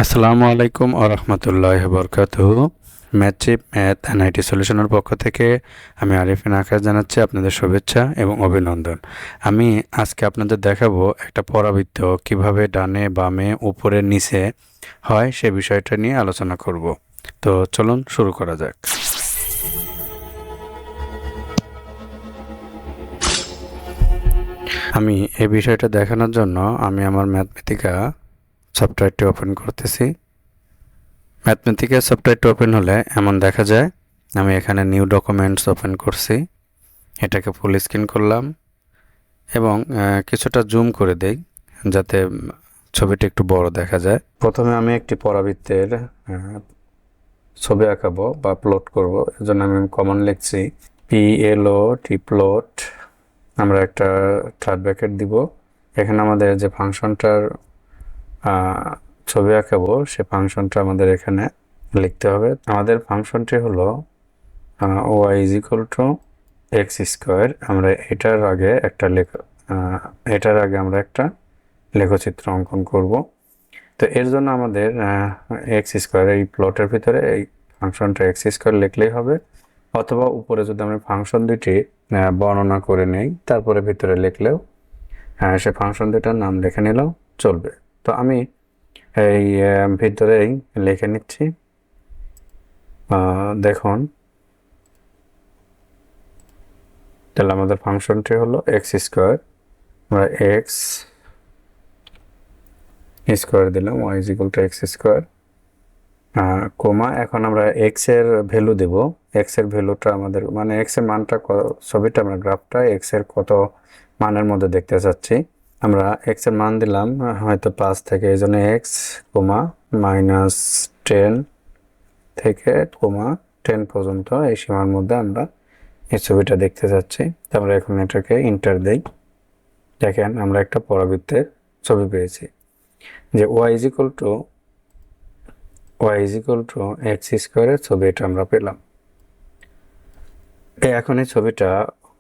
আসসালামু আলাইকুম ওয়া রাহমাতুল্লাহি ওয়া বারাকাতুহু। ম্যাথচিপ ম্যাথ অ্যান্ড আইটি সলিউশনের পক্ষ থেকে আমি আরিফিন আকাশ জানাচ্ছি আপনাদের শুভেচ্ছা এবং অভিনন্দন। আমি আজকে আপনাদের দেখাবো একটা পরাবৃত্ত কিভাবে ডানে বামে উপরে নিচে হয় সে বিষয়টা নিয়ে আলোচনা করব। তো চলুন শুরু করা যাক। আমি এই বিষয়টা দেখানোর জন্য আমি আমার ম্যাথমেটিকা সফটওয়্যারটি ওপেন করতেছি। ম্যাথমেটিক্যাল সফটওয়্যারটি ওপেন হলে এমন দেখা যায়। আমি এখানে নিউ ডকুমেন্টস ওপেন করছি, এটাকে ফুল স্ক্রিন করলাম এবং কিছুটা জুম করে দেই যাতে ছবিটা একটু বড় দেখা যায়। প্রথমে আমি একটি পরাবৃত্তের ছবি আঁকাবো বা প্লট করব, এর জন্য আমি কমন লিখছি PLOT প্লট। আমরা একটা থার্ড ব্র্যাকেট দিব। এখানে আমাদের যে ফাংশনটার ছবি আঁকাবো সে ফাংশনটা আমাদের এখানে লিখতে হবে। আমাদের ফাংশনটি হলো y = x²। আমরা এটার আগে আমরা একটা লেখচিত্র অঙ্কন করব। তো এর জন্য আমাদের x² এই প্লটের ভিতরে এই ফাংশনটা x² লিখলেই হবে, অথবা উপরে যদি আমরা ফাংশন দুটি বর্ণনা করে নেই তারপরে ভিতরে লিখলেও সে ফাংশন দুটার নাম লিখে নিলেও চলবে। তো আমি এই ভিতরেই লিখে নিচ্ছি। দেখুন, তাহলে আমাদের ফাংশনটি হলো x²। আমরা x² দিলাম, y = x², কমা। এখন আমরা x এর ভ্যালু দেব। x এর ভ্যালুটা আমাদের মানে x এর মানটা ছবিটা আমরা গ্রাফটা x এর কত মানের মধ্যে দেখতে চাচ্ছি। আমরা x এর মান দিলাম হয়তো 5 থেকে, এই জন্য x, -10 থেকে, 10 পর্যন্ত এই সীমার মধ্যে আমরা এই ছবিটা দেখতে চাচ্ছি। আমরা এখন এটাকে এন্টার দেই। দেখেন আমরা একটা পরাবৃত্তের ছবি পেয়েছি যে y = x² এর ছবি এটা আমরা পেলাম। এখন এই ছবিটা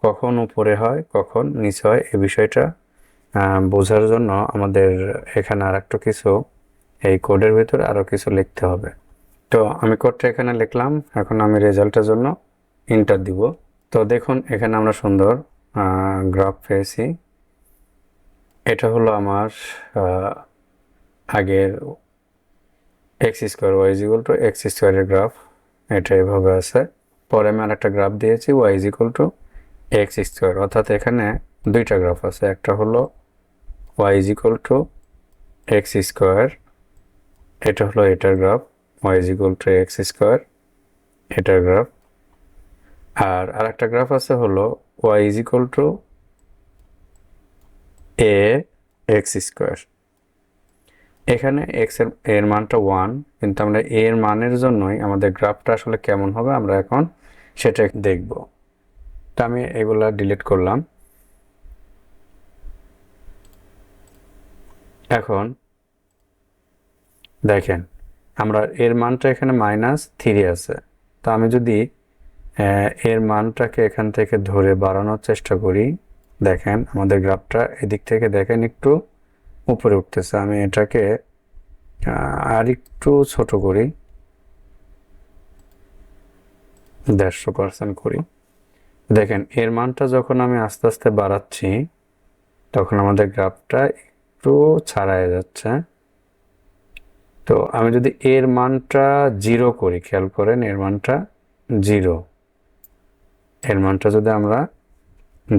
কখন উপরে হয় কখন নিচে হয় এই বিষয়টা বোঝার জন্য আমাদের এখানে আরেকটু কিছু এই কোডের ভিতরে আরও কিছু লিখতে হবে। তো আমি কোডটা এখানে লিখলাম। এখন আমি রেজাল্টের জন্য এন্টার দিব। তো দেখুন এখানে আমরা সুন্দর গ্রাফ পেয়েছি। এটা হলো আমার আগের x² y = x² এর গ্রাফ, এটা এভাবে আছে। পরে আমি আরেকটা গ্রাফ দিয়েছি y = x², অর্থাৎ এখানে দুইটা গ্রাফ আছে। একটা হলো y = x², এটা হলো এটার গ্রাফ y = x², এটার গ্রাফ। আর আরেকটা গ্রাফ আছে হলো y = ax²। এখানে x এর মানটা 1, কিন্তু আমরা এর মানের জন্যই আমাদের গ্রাফটা আসলে কেমন হবে আমরা এখন সেটা দেখব। তো আমি এগুলা ডিলিট করলাম। এখন দেখেন আমরা এর মানটা এখানে -3 আছে। তো আমি যদি এর মানটাকে এখান থেকে ধরে বাড়ানোর চেষ্টা করি, দেখেন আমাদের গ্রাফটা এদিক থেকে দেখেন একটু উপরে উঠতেছে। আমি এটাকে আর একটু ছোট করি, 150% করি। দেখেন এর মানটা যখন আমি আস্তে আস্তে বাড়াচ্ছি তখন আমাদের গ্রাফটা একটু ছাড়ায় যাচ্ছে। তো আমি যদি এর মানটা 0 করি, খেয়াল করেন এর মানটা 0, এর মানটা যদি আমরা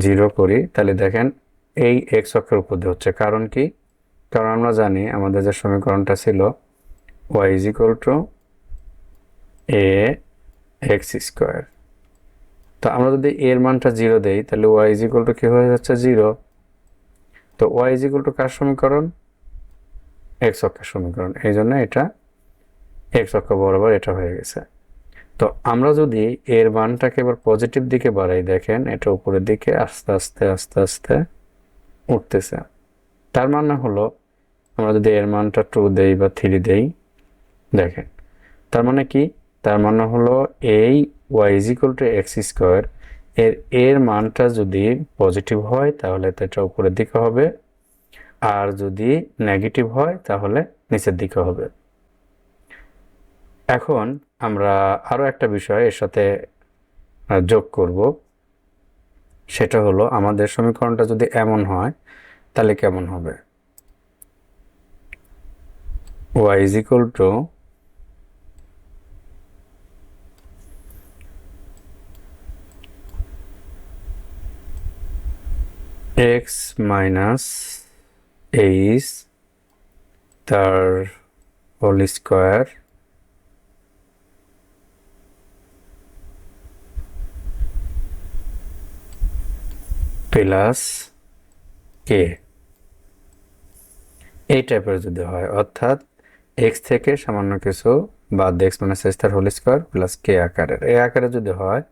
0 করি তাহলে দেখেন এই x অক্ষের উপর দিয়ে হচ্ছে। কারণ কি? কারণ আমরা জানি আমাদের যে সমীকরণটা ছিল y = ax²। তো আমরা যদি এর মানটা 0 দেই তাহলে y = কি হয়ে যাচ্ছে 0। তো y = কার সমীকরণ? x অক্ষের সমীকরণ। এই জন্য এটা x অক্ষ বরাবর এটা হয়ে গেছে। তো আমরা যদি এর মানটাকে এবার পজিটিভ দিকে বাড়াই, দেখেন এটা উপরের দিকে আস্তে আস্তে উঠতেছে। তার মানে হলো আমরা যদি এর মানটা 2 দেই বা 3 দেই, দেখেন তার মানে কি? তার মানে হলো এই y = x² এর মানটা যদি পজিটিভ হয় তাহলে এটা উপরের দিকে হবে, আর যদি নেগেটিভ হয় তাহলে নিচের দিকে হবে। এখন আমরা আরও একটা বিষয় এর সাথে যোগ করব, সেটা হলো আমাদের সমীকরণটা যদি এমন হয় তাহলে কেমন হবে। y is equal to x minus h তার হোল স্কোয়ার প্লাস কে, এই টাইপের যদি হয়, অর্থাৎ এক্স থেকে সামান্য কিছু বাদ দিয়ে এক্স মাইনাস এক্স তার হোল স্কোয়ার প্লাস কে আকারের, এই আকারে যদি হয়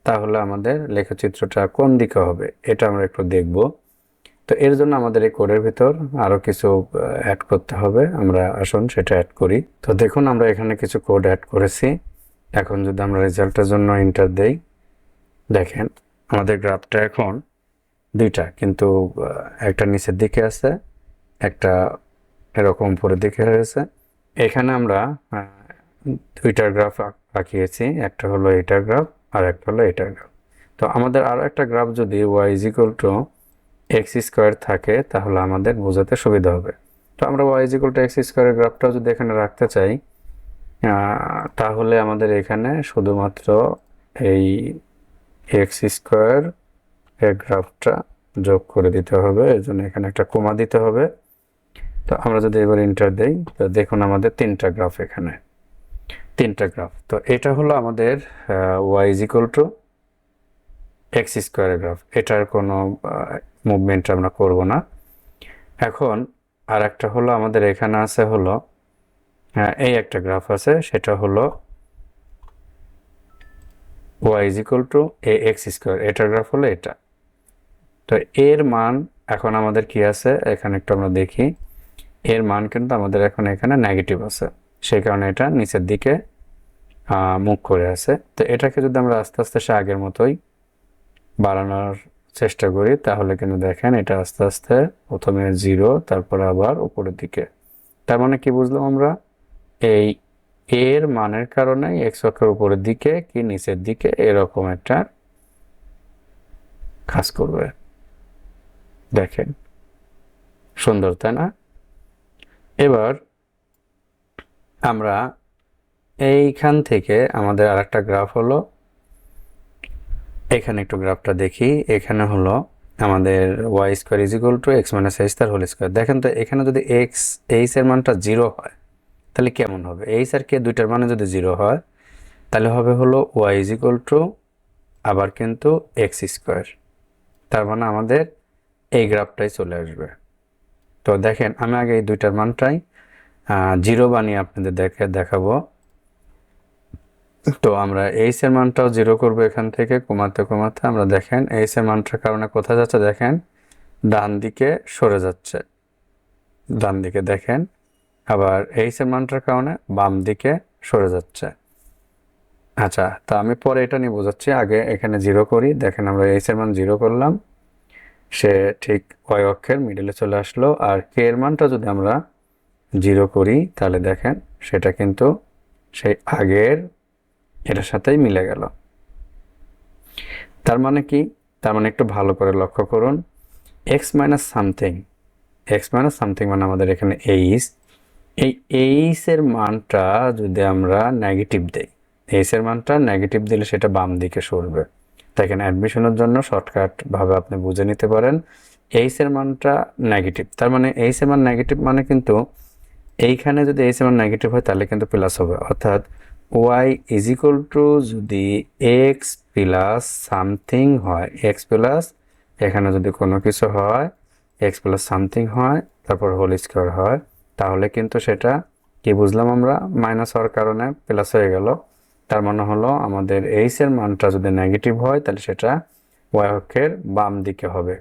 তাহলে আমাদের লেখচিত্রটা কোন দিকে হবে এটা আমরা একটু দেখব। তো এর জন্য আমাদের এই কোডের ভিতর আরও কিছু অ্যাড করতে হবে, আমরা আসুন সেটা অ্যাড করি। তো দেখুন আমরা এখানে কিছু কোড অ্যাড করেছি। এখন যদি আমরা রেজাল্টের জন্য এন্টার দেই, দেখেন আমাদের গ্রাফটা এখন দুইটা, কিন্তু একটা নিচের দিকে আছে, একটা এরকম উপরের দিকে হয়েছে। এখানে আমরা দুইটার গ্রাফ আঁকিয়েছি, একটা হলো এটার গ্রাফ আর একটা হলো এটার গ্রাফ। তো আমাদের আরও একটা গ্রাফ যদি y is equal to x square থাকে তাহলে আমাদের বোঝাতে সুবিধা হবে। তো আমরা y is equal to x স্কোয়ারের গ্রাফটাও যদি এখানে রাখতে চাই, তাহলে আমাদের এখানে শুধুমাত্র এই এক্স স্কোয়ার এর গ্রাফটা যোগ করে দিতে হবে, এর জন্য এখানে একটা কমা দিতে হবে। তো আমরা যদি এবার এন্টার দেই, তো দেখুন আমাদের তিনটা গ্রাফ, এখানে তিনটা গ্রাফ। তো এটা হলো আমাদের y is equal to x স্কোয়ারের গ্রাফ, এটার কোনো মুভমেন্ট আমরা করব না। এখন আর একটা হলো আমাদের এখানে আছে হলো এই একটা গ্রাফ আছে, সেটা হলো y is equal to a x square, এটার গ্রাফ হলো এটা। তো এর মান এখন আমাদের কি আছে এখানে একটু আমরা দেখি, এর মান কিন্তু আমাদের এখন এখানে নেগেটিভ আছে, সেই কারণে এটা নিচের দিকে মুখ করে আছে। তো এটাকে যদি আমরা আস্তে আস্তে সে আগের মতোই বাড়ানোর চেষ্টা করি, তাহলে কিন্তু দেখেন এটা আস্তে আস্তে প্রথমে 0, তারপরে আবার উপরের দিকে। তার মানে কি বুঝলাম আমরা, এই এর মানের কারণে এক্স অক্ষের উপরের দিকে কি নিচের দিকে এরকম একটা কাজ করবে। দেখেন সুন্দর, তাই না? এবার আমরা এইখান থেকে আমাদের আরেকটা গ্রাফ হলো, এখানে একটু গ্রাফটা দেখি। এখানে হলো আমাদের y square is equal to x minus h তার হোল স্কোয়ার। দেখেন তো এখানে যদি এক্স এইচ এর মানটা 0 হয় তাহলে কেমন হবে, এইচ আর কে দুইটার মানে যদি 0 হয় তাহলে হবে হলো y ইজ ইকুয়াল টু আবার কিন্তু এক্স স্কোয়ার, তার মানে আমাদের এই গ্রাফটাই চলে আসবে। তো দেখেন আমি আগে এই দুইটার মানটাই 0 বানিয়ে আপনাদের দেখাবো। তো আমরা এইচ এর মানটাও 0 করবো, এখান থেকে কমাতে কমাতে আমরা দেখেন এইচ এর মানটার কারণে কোথায় যাচ্ছে, দেখেন ডান দিকে সরে যাচ্ছে, ডান দিকে দেখেন, আবার এইচ এর মানটার কারণে বাম দিকে সরে যাচ্ছে। আচ্ছা, তা আমি পরে এটা নিয়ে বোঝাচ্ছি, আগে এখানে 0 করি। দেখেন আমরা এইচ এর মান 0 করলাম, সে ঠিক y অক্ষের মিডলে চলে আসলো। আর কে এর মানটা যদি আমরা 0 করি তাহলে দেখেন সেটা কিন্তু সেই আগের এটার সাথেই মিলে গেল। তার মানে কি, তার মানে একটু ভালো করে লক্ষ্য করুন, x minus something, x minus something মানে আমাদের এখানে এইচ, এই এইচ এর মানটা যদি আমরা নেগেটিভ দেই, এইচ এর মানটা নেগেটিভ দিলে সেটা বাম দিকে সরবে। দেখেন অ্যাডমিশনের জন্য শর্টকাট ভাবে আপনি বুঝে নিতে পারেন, এইচ এর মানটা নেগেটিভ, তার মানে এইচ এর মান নেগেটিভ মানে কিন্তু এইখানে যদি এইচ এর মান নেগেটিভ হয় তাহলে কিন্তু প্লাস হবে, অর্থাৎ y ইজ ইকুয়াল টু যদি এক্স প্লাস সামথিং হয়, এক্স প্লাস এখানে যদি কোনো কিছু হয় এক্স প্লাস সামথিং হয় তারপর হোল স্কোয়ার হয়, তাহলে কিন্তু সেটা কি বুঝলাম আমরা, মাইনাস হওয়ার কারণে প্লাস হয়ে গেল। তার মানে হলো আমাদের এইচ এর মানটা যদি নেগেটিভ হয় তাহলে সেটা y অক্ষের বাম দিকে হবে।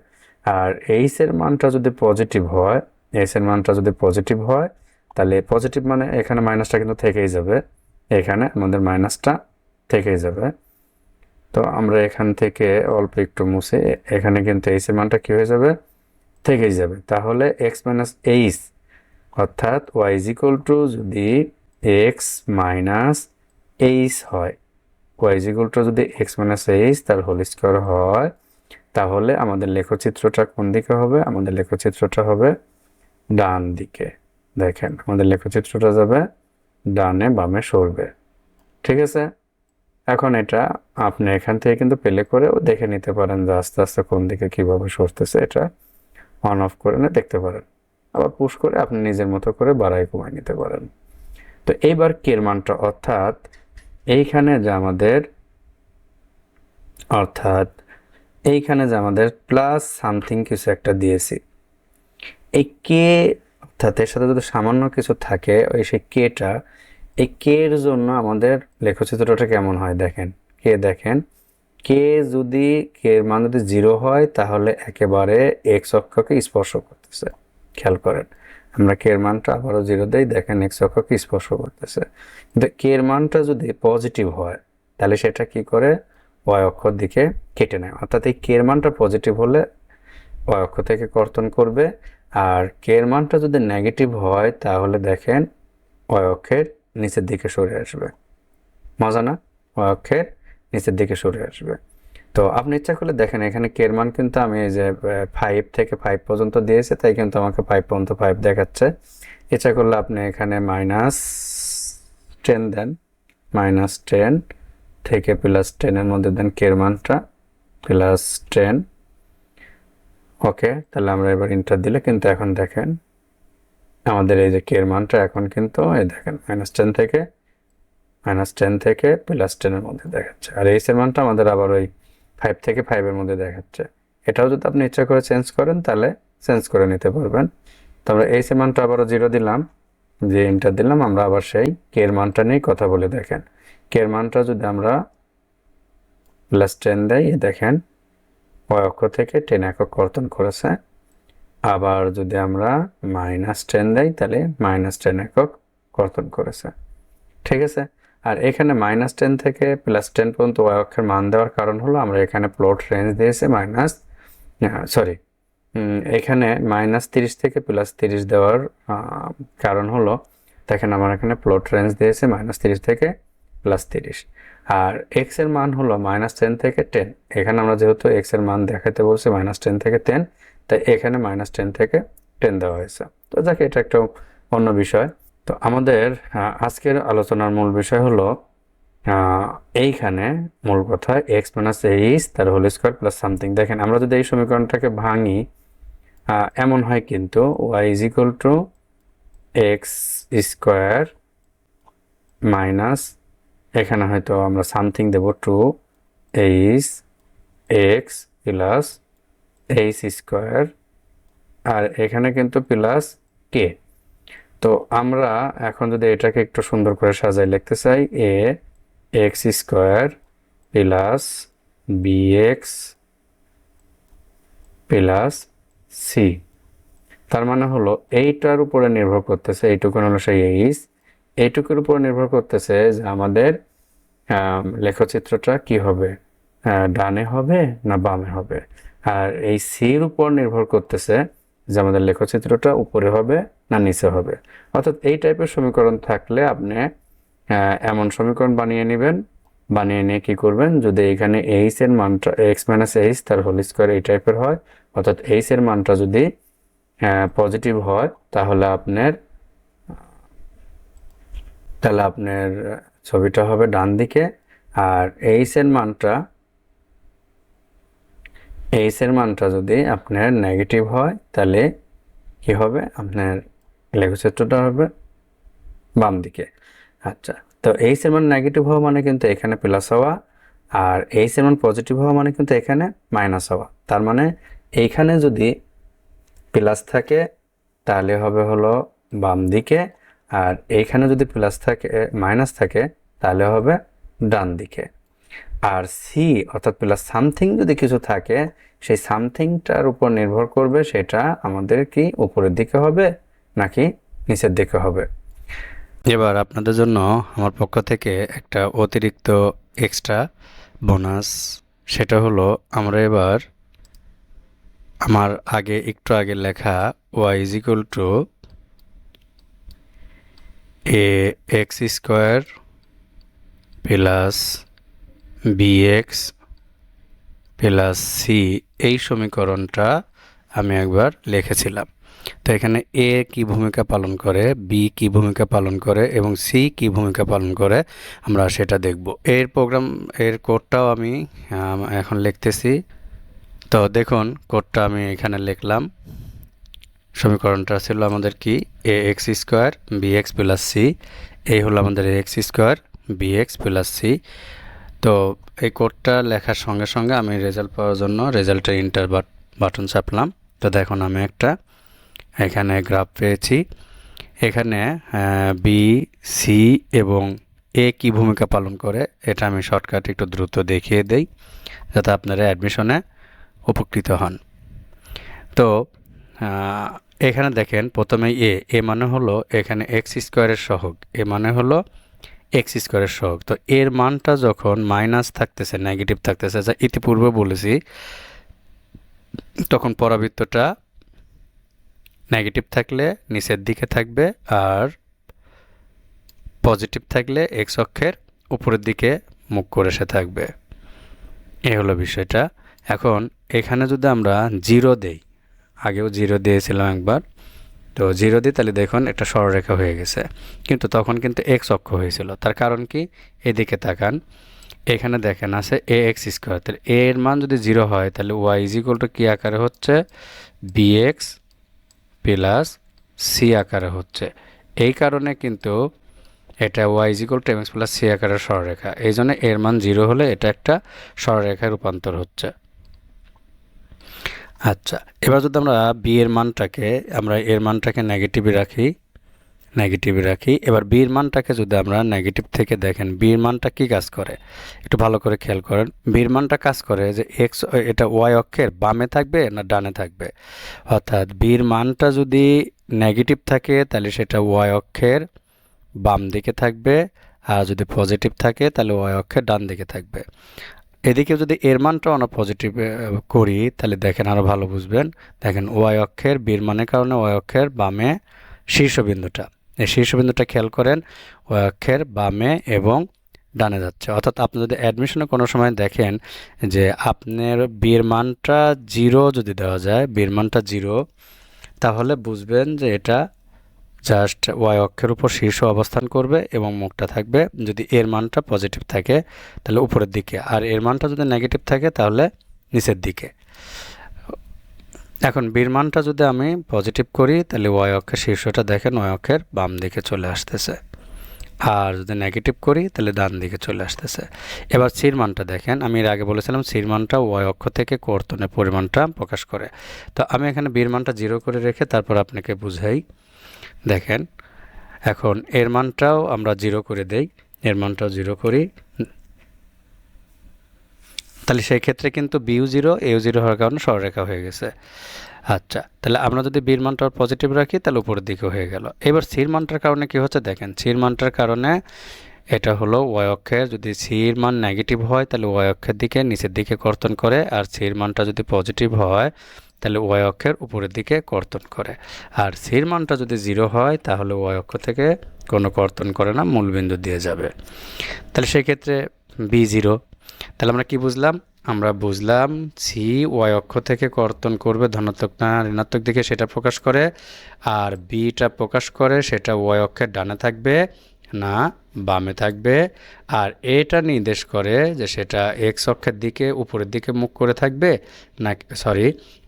আর এইচ এর মানটা যদি পজিটিভ হয়, এইচ এর মানটা যদি পজিটিভ হয় তাহলে পজিটিভ মানে এখানে মাইনাসটা কিন্তু থেকেই যাবে, এখানে আমাদের মাইনাসটা থেকেই যাবে। তো আমরা এখান থেকে অল্প একটু মুছে, এখানে কিন্তু এইচ এর মানটা কি হয়ে যাবে, থেকেই যাবে। তাহলে এক্স মাইনাস এইচ অর্থাৎ y ইজ ইকুয়াল টু যদি এক্স মাইনাস এইচ হয়, ওয়াই ইজ ইকুয়াল টু যদি এক্স মাইনাস এইচ তার হোল স্কোয়ার হয়, তাহলে আমাদের লেখচিত্রটা কোন দিকে হবে? আমাদের লেখচিত্রটা হবে ডান দিকে। দেখেন আমাদের লেখচিত্রটা যাবে ডানে বামে সরবে। ঠিক আছে, এখন এটা আপনি এখান থেকে কিন্তু প্লে করেও দেখে নিতে পারেন যে আস্তে আস্তে কোন দিকে কিভাবে সরতেছে, এটা অন অফ করে না দেখতে পারেন। আবার পুশ করে আপনি নিজের মতো করে বাড়াই কমাই নিতে পারেন। তো এইবার কের মানটা অর্থাৎ এইখানে যে আমাদের প্লাস সামথিং কিছু একটা দিয়েছি, এই কে অর্থাৎ এর সাথে যদি সামান্য কিছু থাকে ওই সেই কেটা, এই কে এর জন্য আমাদের লেখচিত্রটা কেমন হয় দেখেন। দেখেন কে যদি কে এর মান যদি 0 হয় তাহলে একেবারে এক্স অক্ষকে স্পর্শ করতেছে। খেয়াল করেন আমরা কে এর মানটা আবারও 0 দেই, দেখেন এক্স অক্ষকে স্পর্শ করতেছে। কিন্তু কে এর মানটা যদি পজিটিভ হয় তাহলে সেটা কি করে? ওয়াই অক্ষর দিকে কেটে নেয়। অর্থাৎ এই কে এর মানটা পজিটিভ হলে ওয়াই অক্ষ থেকে কর্তন করবে, আর কে এর মানটা যদি নেগেটিভ হয় তাহলে দেখেন ওয়াই অক্ষের নিচের দিকে সরে আসবে। মজা না? ওয়াই অক্ষের নিচের দিকে সরে আসবে। তো আপনি ইচ্ছা করলে দেখেন এখানে কে এর মান কিন্তু আমি এই যে 5 থেকে 5 পর্যন্ত দিয়েছে, তাই কিন্তু আমাকে 5 পর্যন্ত 5 দেখাচ্ছে। ইচ্ছা করলে আপনি এখানে -10 দেন, -10 থেকে +10 এর মধ্যে দেন কে এর মানটা +10। ওকে, তাহলে আমরা এবার ইন্টার দিলে কিন্তু এখন দেখেন আমাদের এই যে কে এর মানটা এখন কিন্তু এই দেখেন -10 থেকে +10 এর মধ্যে দেখাচ্ছে, আর এইচ এর মানটা আমাদের আবার ওই 5 থেকে 5 এর মধ্যে দেখাচ্ছে। এটাও যদি আপনি ইচ্ছা করে চেঞ্জ করেন তাহলে চেঞ্জ করে নিতে পারবেন। তো আমরা এইচ এর মানটা আবারও 0 দিলাম, যে ইন্টার দিলাম, আমরা আবার সেই কে এর মানটা নিয়ে কথা বলে দেখেন। কে এর মানটা যদি আমরা +10 দেই, দেখেন ওই অক্ষ থেকে 10 একক কর্তন করেছে। আবার যদি আমরা -10 দেই তাহলে -10 একক কর্তন করেছে। ঠিক আছে, আর এখানে -10 থেকে +10 পর্যন্ত ওয়াই অক্ষের মান দেওয়ার কারণ হলো আমরা এখানে প্লট রেঞ্জ দিয়েছে এখানে -30 থেকে +30 দেওয়ার কারণ হলো দেখেন আমার এখানে প্লট রেঞ্জ দিয়েছে -30 থেকে +30, আর এক্স এর মান হলো -10 থেকে 10। এখানে আমরা যেহেতু এক্স এর মান দেখাতে বলছি -10 থেকে 10, তাই এখানে -10 থেকে 10 দেওয়া হয়েছে। তো যাকে এটা একটা অন্য বিষয়। তো আমাদের আজকের আলোচনার মূল বিষয় হলো এইখানে মূল কথা এক্স মাইনাস এইচ তার হোল স্কোয়ার প্লাস সামথিং। দেখেন আমরা যদি এই সমীকরণটাকে ভাঙি এমন হয় কিন্তু y is equal to x square minus, এখানে হয়তো আমরা সামথিং দেব 2 এক্স প্লাস এইচ স্কোয়ার, আর এখানে কিন্তু প্লাস কে। তো আমরা এখন যদি এটাকে একটু সুন্দর করে সাজাই লিখতে চাই A x square plus B x plus C, তার মানে হলো এইটার উপরে নির্ভর করতেছে, এইটুকুন হলো সেই এইচ, এইটুকুর উপর নির্ভর করতেছে যে আমাদের লেখচিত্রটা কি হবে, ডানে হবে না বামে হবে, আর এই সির উপর নির্ভর করতেছে যে আমাদের লেখচিত্রটা উপরে হবে না নিচে হবে। অর্থাৎ এই টাইপের সমীকরণ থাকলে আপনি এমন সমীকরণ বানিয়ে নেবেন, বানিয়ে নিয়ে কি করবেন, যদি এখানে এইচ এর মানটা এক্স মাইনাস এইচ তার হোল স্কোয়ার এই টাইপের হয়, অর্থাৎ এইচ এর মানটা যদি পজিটিভ হয় তাহলে আপনার ছবিটা হবে ডান দিকে, আর এইচ এর মানটা যদি আপনার নেগেটিভ হয় তাহলে কি হবে, আপনার লেখচিত্রটা হবে বাম দিকে। আচ্ছা, তো এইচ এর মান নেগেটিভ হওয়া মানে কিন্তু এখানে প্লাস হওয়া, আর এইচ এর মান পজিটিভ হওয়া মানে কিন্তু এখানে মাইনাস হওয়া। তার মানে এইখানে যদি প্লাস থাকে তাহলে হবে হলো বাম দিকে, আর এইখানে যদি মাইনাস থাকে তাহলে হবে ডান দিকে। আর সি অর্থাৎ প্লাস সামথিং যদি কিছু থাকে সেই সামথিংটার উপর নির্ভর করবে সেটা আমাদের কি উপরের দিকে হবে নাকি নিচের দিকে হবে। এবার আপনাদের জন্য আমার পক্ষ থেকে একটা অতিরিক্ত এক্সট্রা বোনাস, সেটা হলো আমরা এবার আমার একটু আগে লেখা y is equal to a x square plus B x plus C, এই সমীকরণটা আমি একবার লিখেছিলাম। তো এখানে এ কি ভূমিকা পালন করে, বি কি ভূমিকা পালন করে এবং সি কি ভূমিকা পালন করে আমরা সেটা দেখব। এর কোডটাও আমি এখন লিখতেছি। তো দেখুন কোডটা আমি এখানে লিখলাম। সমীকরণটা ছিল আমাদের কি, A x square B x plus C, এই হলো আমাদের A x square B x plus C. তো এই কোডটা লেখার সঙ্গে সঙ্গে আমি রেজাল্ট পাওয়ার জন্য রেজাল্টের ইন্টার বাটন চাপলাম। তো দেখুন আমি একটা এখানে গ্রাফ পেয়েছি। এখানে বি, সি এবং এ কি ভূমিকা পালন করে এটা আমি শর্টকাট একটু দ্রুত দেখিয়ে দেই, যাতে আপনারা অ্যাডমিশনে উপকৃত হন। তো এখানে দেখেন প্রথমে এ মানে হলো এখানে এক্স স্কোয়ারের সহগ, এ মানে হলো এক্স স্কোয়ারের সহগ। তো এর মানটা যখন মাইনাস থাকতেছে, নেগেটিভ থাকতেছে, যা ইতিপূর্বে বলেছি, তখন পরাবৃত্তটা নেগেটিভ থাকলে নিচের দিকে থাকবে আর পজিটিভ থাকলে এক্স অক্ষের উপরের দিকে মুখ করে সে থাকবে। এই হলো বিষয়টা। এখন এখানে যদি আমরা জিরো দেই, আগেও জিরো দিয়েছিলাম একবার, তো জিরো দিই তাহলে দেখুন একটা সরলরেখা হয়ে গেছে, কিন্তু তখন কিন্তু এক্স অক্ষ হয়েছিল। তার কারণ কি, এদিকে তাকান, এখানে দেখেন আছে এ এক্স স্কোয়ার, তাহলে এ এর মান যদি জিরো হয় তাহলে ওয়াই ইজ ইকুয়াল টু কী আকারে হচ্ছে, বি এক্স প্লাস সি আকারে হচ্ছে। এই কারণে কিন্তু এটা y is equal to m x plus c আকারের সরলরেখা, এই জন্য এর মান জিরো হলে এটা একটা সরলরেখায় রূপান্তর হচ্ছে। আচ্ছা, এবার যদি আমরা এর মানটাকে নেগেটিভে রাখি, এবার এর মানটাকে যদি আমরা নেগেটিভ থেকে দেখেন, এর মানটা কি কাজ করে একটু ভালো করে খেয়াল করেন। এর মানটা কাজ করে যে এক্স, এটা ওয়াই অক্ষের বামে থাকবে না ডানে থাকবে, অর্থাৎ এর মানটা যদি নেগেটিভ থাকে তাহলে সেটা ওয়াই অক্ষের বাম দিকে থাকবে, আর যদি পজিটিভ থাকে তাহলে ওয়াই অক্ষের ডান দিকে থাকবে। এদিকে যদি এর মানটা আমরা পজিটিভ করি তাহলে দেখেন আরও ভালো বুঝবেন। দেখেন ওয়াই অক্ষের বীর মানের কারণে ওয়াই অক্ষের বামে শীর্ষবিন্দুটা, এই শীর্ষবিন্দুটা খেয়াল করেন, ওয়াই অক্ষের বামে এবং ডানে যাচ্ছে। অর্থাৎ আপনি যদি অ্যাডমিশনে কোনো সময় দেখেন যে আপনার বীর মানটা জিরো যদি দেওয়া যায়, বীর মানটা জিরো, তাহলে বুঝবেন যে এটা জাস্ট ওয়াই অক্ষের উপর শীর্ষ অবস্থান করবে এবং মুখটা থাকবে। যদি এর মানটা পজিটিভ থাকে তাহলে উপরের দিকে, আর এর মানটা যদি নেগেটিভ থাকে তাহলে নিচের দিকে। এখন বীর মানটা যদি আমি পজিটিভ করি তাহলে ওয়াই অক্ষের শীর্ষটা দেখেন ওয়াই অক্ষের বাম দিকে চলে আসতেছে, আর যদি নেগেটিভ করি তাহলে ডান দিকে চলে আসতেছে। এবার সির মানটা দেখেন, আমি এর আগে বলেছিলাম সির মানটা ওয়াই অক্ষ থেকে কর্তনের পরিমাণটা প্রকাশ করে। তো আমি এখানে বীর মানটা জিরো করে রেখে তারপর আপনাকে বুঝাই। দেখেন এখন এর মানটাও আমরা জিরো করে দেই, এর মানটাও জিরো করি, তাহলে সেই ক্ষেত্রে কিন্তু বিউ জিরো এও জিরো হওয়ার কারণে সরলরেখা হয়ে গেছে। আচ্ছা, তাহলে আমরা যদি বির মানটা পজিটিভ রাখি তাহলে উপরের দিকে হয়ে গেল। এবার সির মানটার কারণে কি হচ্ছে দেখেন, সির মানটার কারণে এটা হলো ওয়াই অক্ষের, যদি সির মান নেগেটিভ হয় তাহলে ওয়াই অক্ষের দিকে নিচের দিকে কর্তন করে, আর সির মানটা যদি পজিটিভ হয় তাহলে ওয়াই অক্ষের উপরের দিকে কর্তন করে, আর সির মানটা যদি জিরো হয় তাহলে ওয়াই অক্ষ থেকে কোনো কর্তন করে না, মূলবিন্দু দিয়ে যাবে। তাহলে সেই ক্ষেত্রে বি জিরো। তাহলে আমরা কি বুঝলাম, আমরা বুঝলাম সি ওয়াই অক্ষ থেকে কর্তন করবে ধনাত্মক না ঋণাত্মক দিকে, সেটা প্রকাশ করে, আর বিটা প্রকাশ করে সেটা ওয়াই অক্ষের ডানে থাকবে না বামে থাকবে, আর এটা নির্দেশ করে যে সেটা এক্স অক্ষের দিকে উপরের দিকে মুখ করে থাকবে না,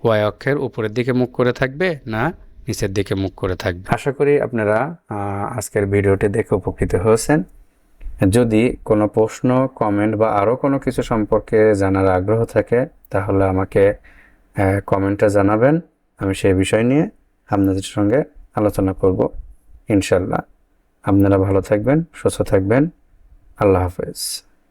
ওয়াই অক্ষের উপরের দিকে মুখ করে থাকবে না নিচের দিকে মুখ করে থাকবে। আশা করি আপনারা আজকের ভিডিওটি দেখে উপকৃত হয়েছেন। যদি কোনো প্রশ্ন, কমেন্ট বা আরও কোনো কিছু সম্পর্কে জানার আগ্রহ থাকে তাহলে আমাকে কমেন্টে জানাবেন, আমি সেই বিষয় নিয়ে আপনাদের সঙ্গে আলোচনা করব ইনশাল্লাহ। আপনারা ভালো থাকবেন, সুস্থ থাকবেন। আল্লাহ হাফেজ।